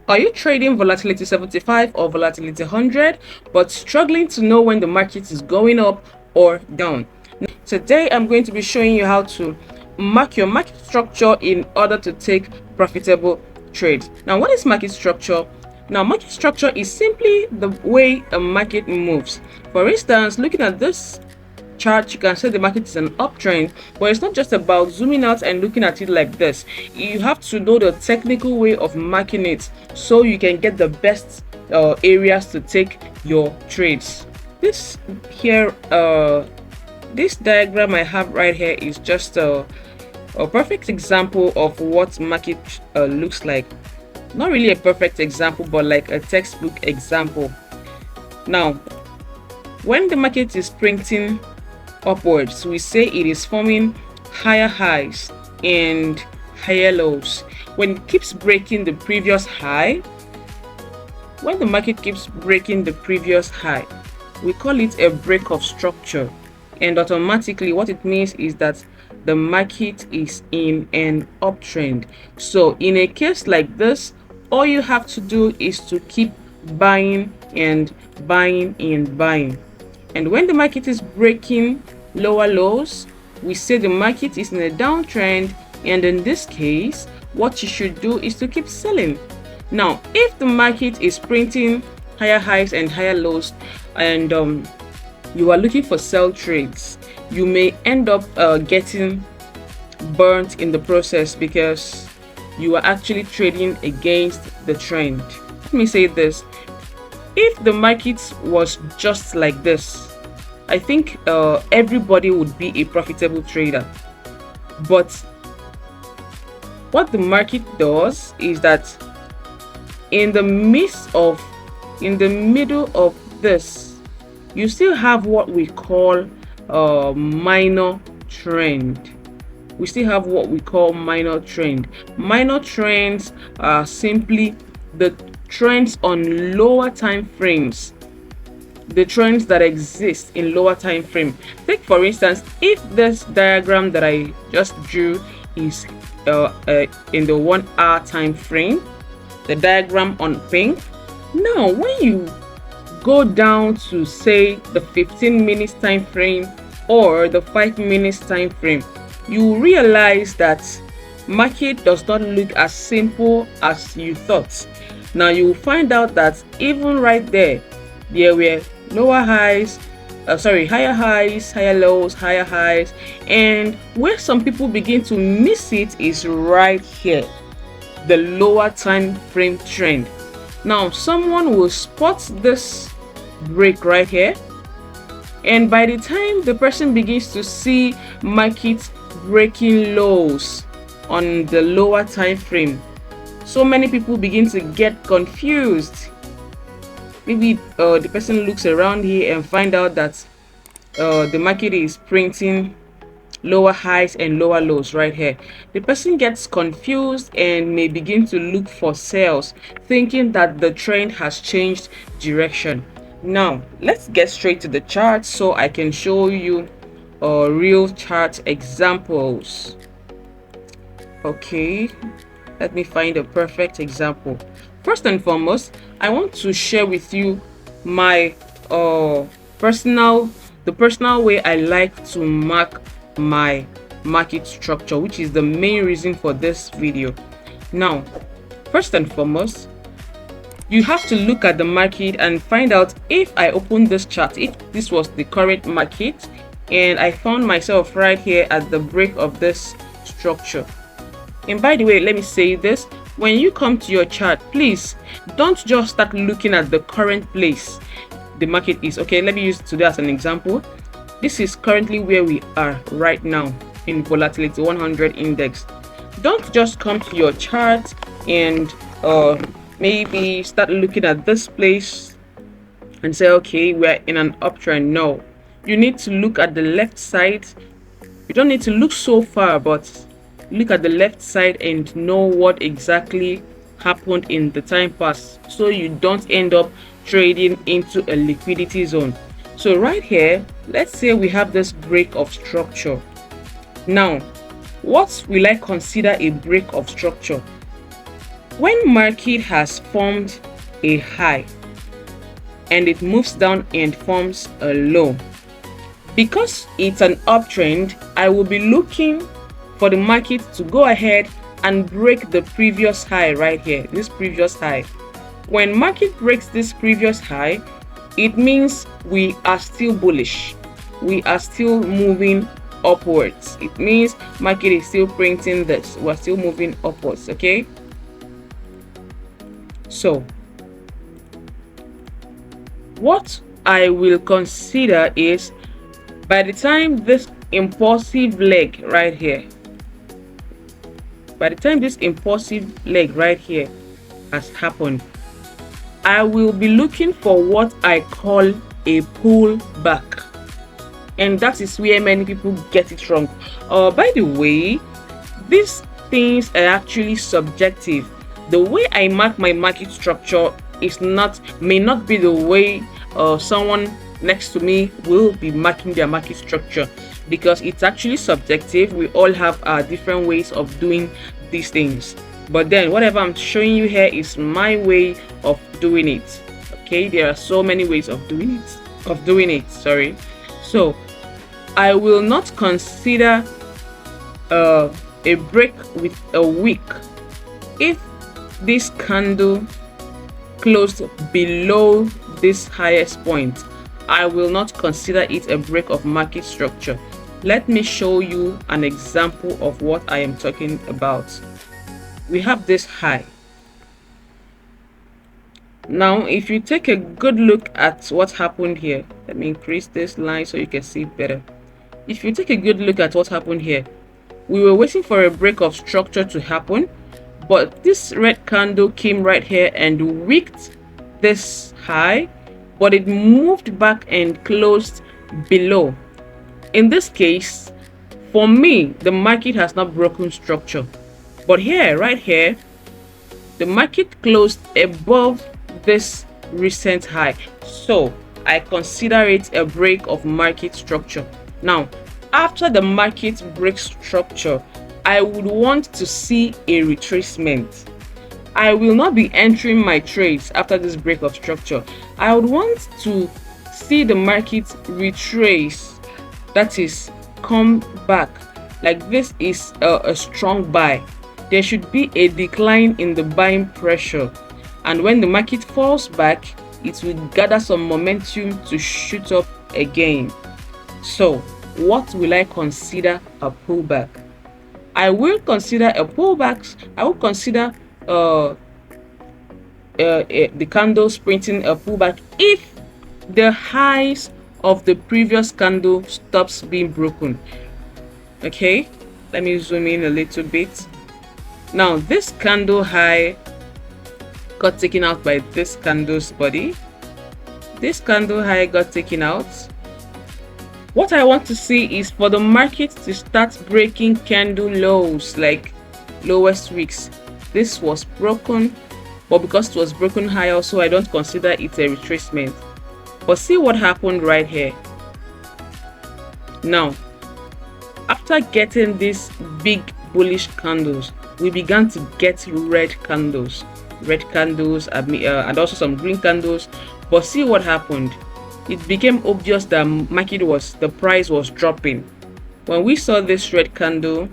Are you trading volatility 75 or volatility 100 but struggling to know when the market is going up or down? Today I'm going to be showing you how to mark your market structure in order to take profitable trades. Now, what is market structure? Now, market structure is simply the way a market moves. For instance, looking at this chart, you can say the market is an uptrend, but it's not just about zooming out and looking at it like this. You have to know the technical way of marking it so you can get the best areas to take your trades. This diagram I have right here is just a perfect example of what market looks like. Not really a perfect example, but like a textbook example. Now, when the market is printing upwards, we say it is forming higher highs and higher lows. When it keeps breaking the previous high, when the market keeps breaking the previous high, we call it a break of structure, and automatically what it means is that the market is in an uptrend. So in a case like this, all you have to do is to keep buying and buying and buying. And when the market is breaking lower lows, we say the market is in a downtrend, and in this case what you should do is to keep selling. Now, if the market is printing higher highs and higher lows, and you are looking for sell trades, you may end up getting burnt in the process because you are actually trading against the trend. Let me say this: if the market was just like this, I think everybody would be a profitable trader. But what the market does is that in the middle of this, you still have what we call minor trend. We still have what we call minor trend. Minor trends are simply the trends on lower time frames, the trends that exist in lower time frame. Take for instance, if this diagram that I just drew is in the 1 hour time frame, the diagram on pink. Now when you go down to say the 15 minutes time frame or the 5 minutes time frame, you realize that market does not look as simple as you thought. Now you will find out that even right there were lower highs, higher highs, higher lows, higher highs, and where some people begin to miss it is right here, the lower time frame trend. Now someone will spot this break right here, and by the time the person begins to see market breaking lows on the lower time frame, so many people begin to get confused. Maybe the person looks around here and find out that the market is printing lower highs and lower lows right here. The person gets confused and may begin to look for sales, thinking that the trend has changed direction. Now let's get straight to the chart so I can show you real chart examples. Okay, let me find a perfect example. First and foremost, I want to share with you my personal way I like to mark my market structure, which is the main reason for this video. Now, first and foremost, you have to look at the market and find out, if I open this chart, if this was the current market and I found myself right here at the break of this structure. And by the way, let me say this: when you come to your chart, please don't just start looking at the current place the market is. Okay, let me use today as an example. This is currently where we are right now in volatility 100 index. Don't just come to your chart and maybe start looking at this place and say, okay, we're in an uptrend. No, you need to look at the left side. You don't need to look so far, but look at the left side and know what exactly happened in the time past, so you don't end up trading into a liquidity zone. So right here, let's say we have this break of structure. Now, what will I consider a break of structure? When market has formed a high and it moves down and forms a low, because it's an uptrend, I will be looking for the market to go ahead and break the previous high right here, this previous high. When market breaks this previous high, it means we are still bullish. We are still moving upwards. It means market is still printing this. We're still moving upwards, okay? So what I will consider is, by the time this impulsive leg right here, has happened, I will be looking for what I call a pullback. And that is where many people get it wrong. By the way, these things are actually subjective. The way I mark my market structure may not be the way someone next to me will be marking their market structure, because it's actually subjective. We all have different ways of doing these things. But then whatever I'm showing you here is my way of doing it. Okay, there are so many ways of doing it. Sorry. So I will not consider a break with a wick if this candle closed below this highest point. I will not consider it a break of market structure. Let me show you an example of what I am talking about. We have this high. Now, if you take a good look at what happened here, let me increase this line so you can see better. If you take a good look at what happened here, we were waiting for a break of structure to happen, but this red candle came right here and wicked this high, but it moved back and closed below. In this case, for me, the market has not broken structure, but here, right here, the market closed above this recent high, so I consider it a break of market structure. Now, after the market breaks structure, I would want to see a retracement. I will not be entering my trades after this break of structure. I would want to see the market retrace, that is, come back. Like this is a strong buy. There should be a decline in the buying pressure, and when the market falls back, it will gather some momentum to shoot up again. So what will I consider a pullback? I will consider a pullback. I will consider the candles printing a pullback if the highs of the previous candle stops being broken. Okay, let me zoom in a little bit. Now, this candle high got taken out by this candle's body. This candle high got taken out. What I want to see is for the market to start breaking candle lows, like lowest wicks. This was broken, but because it was broken high, also I don't consider it a retracement. But see what happened right here. Now, after getting these big bullish candles, we began to get red candles, and also some green candles. But see what happened. It became obvious that the price was dropping. When we saw this red candle,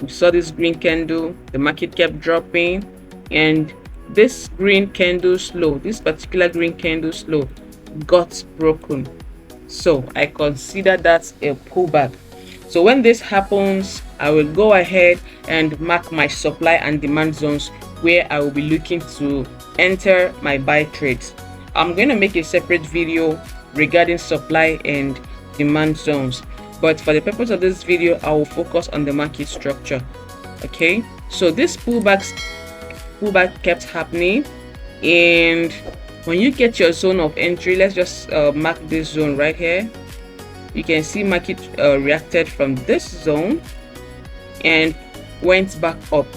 we saw this green candle, the market kept dropping, and this green candle slow, this particular green candle slow, got broken. So I consider that a pullback. So when this happens, I will go ahead and mark my supply and demand zones where I will be looking to enter my buy trades. I'm going to make a separate video regarding supply and demand zones, but for the purpose of this video, I will focus on the market structure. Okay, so this pullback kept happening, and when you get your zone of entry, let's just mark this zone right here. You can see market reacted from this zone and went back up.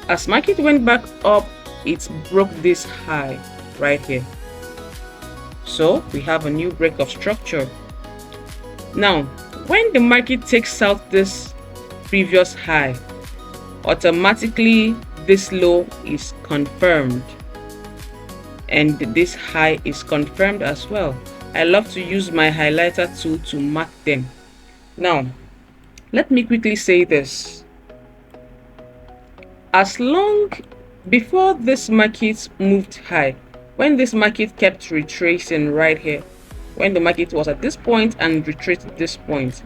As market went back up, it broke this high right here. So we have a new break of structure. Now, when the market takes out this previous high, automatically this low is confirmed and this high is confirmed as well. I love to use my highlighter tool to mark them. Now, let me quickly say this. As long before this market moved high, when this market kept retracing right here, when the market was at this point and retraced at this point,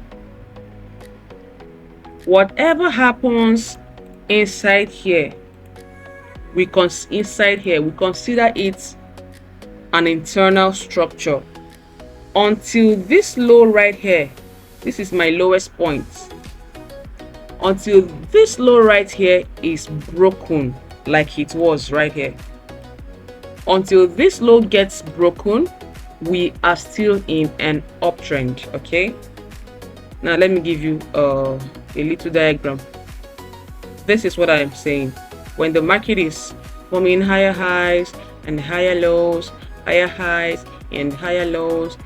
whatever happens inside here, we consider it an internal structure until this low right here. This is my lowest point. Until this low right here is broken, like it was right here. Until this low gets broken, we are still in an uptrend. Okay, now let me give you a little diagram. This is what I am saying. When the market is forming higher highs and higher lows, higher highs and higher lows,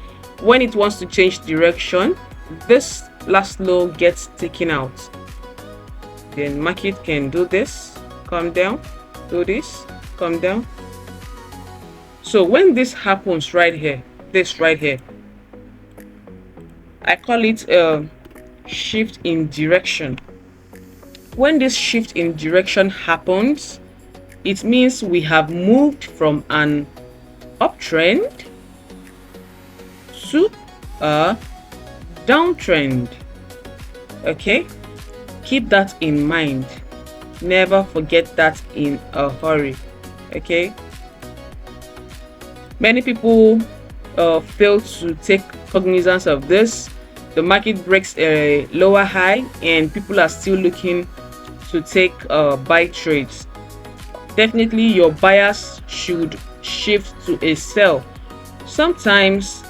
when it wants to change direction, this last low gets taken out. Then market can do this, come down, do this, come down. So when this happens right here, this right here, I call it a shift in direction. When this shift in direction happens, it means we have moved from an uptrend to a downtrend. Okay, keep that in mind. Never forget that in a hurry. Okay, many people fail to take cognizance of this. The market breaks a lower high and people are still looking to take buy trades. Definitely your bias should shift to a sell. Sometimes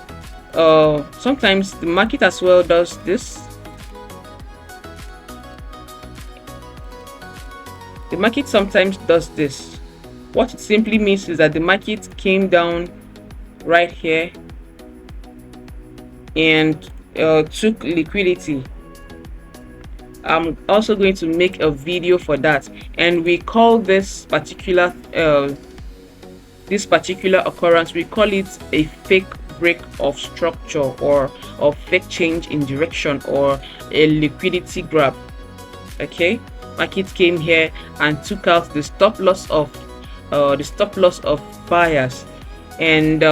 the market as well does this. The market sometimes does this. What it simply means is that the market came down right here and took liquidity. I'm also going to make a video for that, and we call this particular occurrence, we call it a fake break of structure or fake change in direction or a liquidity grab. Okay, market came here and took out the stop loss of buyers and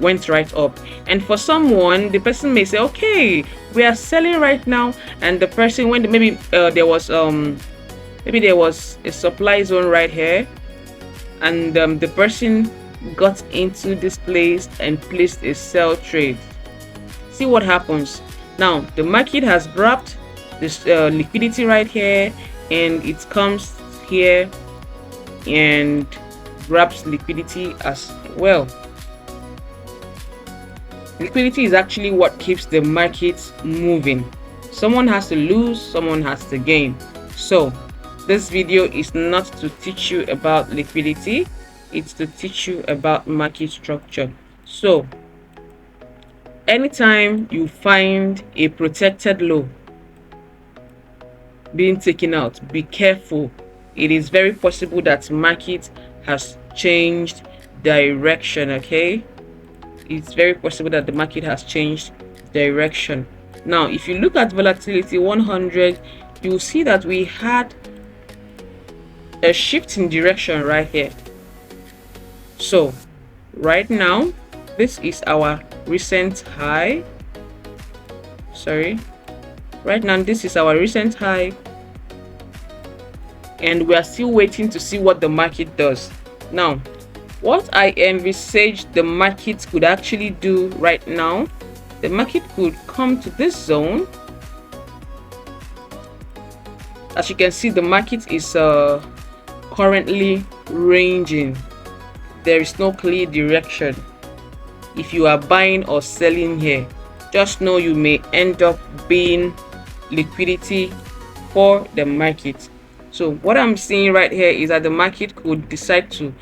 went right up. And for someone, the person may say, okay, we are selling right now, and the person, when maybe there was a supply zone right here, and the person got into this place and placed a sell trade. See what happens now. The market has grabbed this liquidity right here, and it comes here and grabs liquidity as well. Liquidity is actually what keeps the market moving. Someone has to lose, someone has to gain. So this video is not to teach you about liquidity, it's to teach you about market structure. So anytime you find a protected low being taken out, be careful. It is very possible that market has changed direction. Okay, it's very possible that the market has changed direction. Now if you look at volatility 100, you will see that we had a shift in direction right here. So right now, this is our recent high. Right now this is our recent high, and we are still waiting to see what the market does. Now what I envisage the market could actually do right now, the market could come to this zone. As you can see, the market is currently ranging. There is no clear direction. If you are buying or selling here, just know you may end up being liquidity for the market. So what I'm seeing right here is that the market could decide to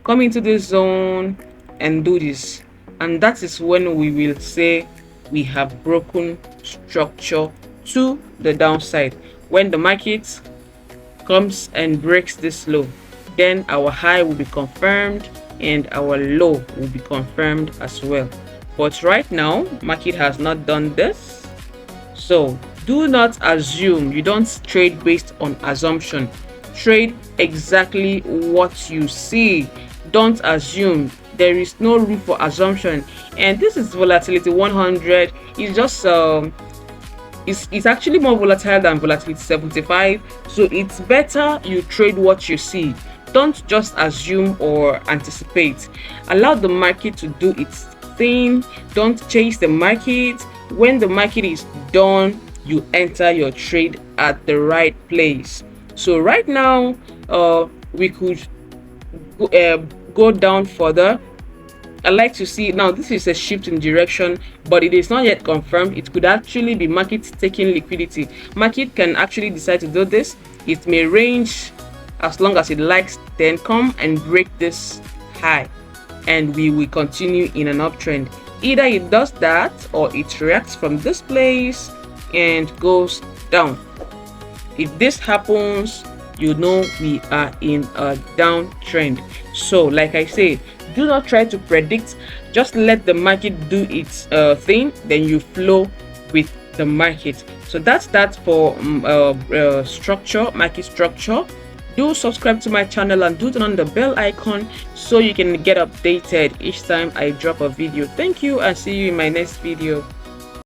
come into this zone and do this, and that is when we will say we have broken structure to the downside. When the market comes and breaks this low, then our high will be confirmed and our low will be confirmed as well. But right now, market has not done this. So do not assume. You don't trade based on assumption. Trade exactly what you see. Don't assume. There is no room for assumption. And this is volatility 100. It's just it's actually more volatile than volatility 75. So it's better you trade what you see. Don't just assume or anticipate. Allow the market to do its thing. Don't chase the market. When the market is done, you enter your trade at the right place. So right now, we could go down further. I like to see now this is a shift in direction, but it is not yet confirmed. It could actually be market taking liquidity. Market can actually decide to do this. It may range as long as it likes, then come and break this high, and we will continue in an uptrend. Either it does that or it reacts from this place and goes down. If this happens, you know we are in a downtrend. So like I say, do not try to predict. Just let the market do its thing, then you flow with the market. So that's that for structure, market structure. Do subscribe to my channel and do turn on the bell icon so you can get updated each time I drop a video. Thank you and see you in my next video.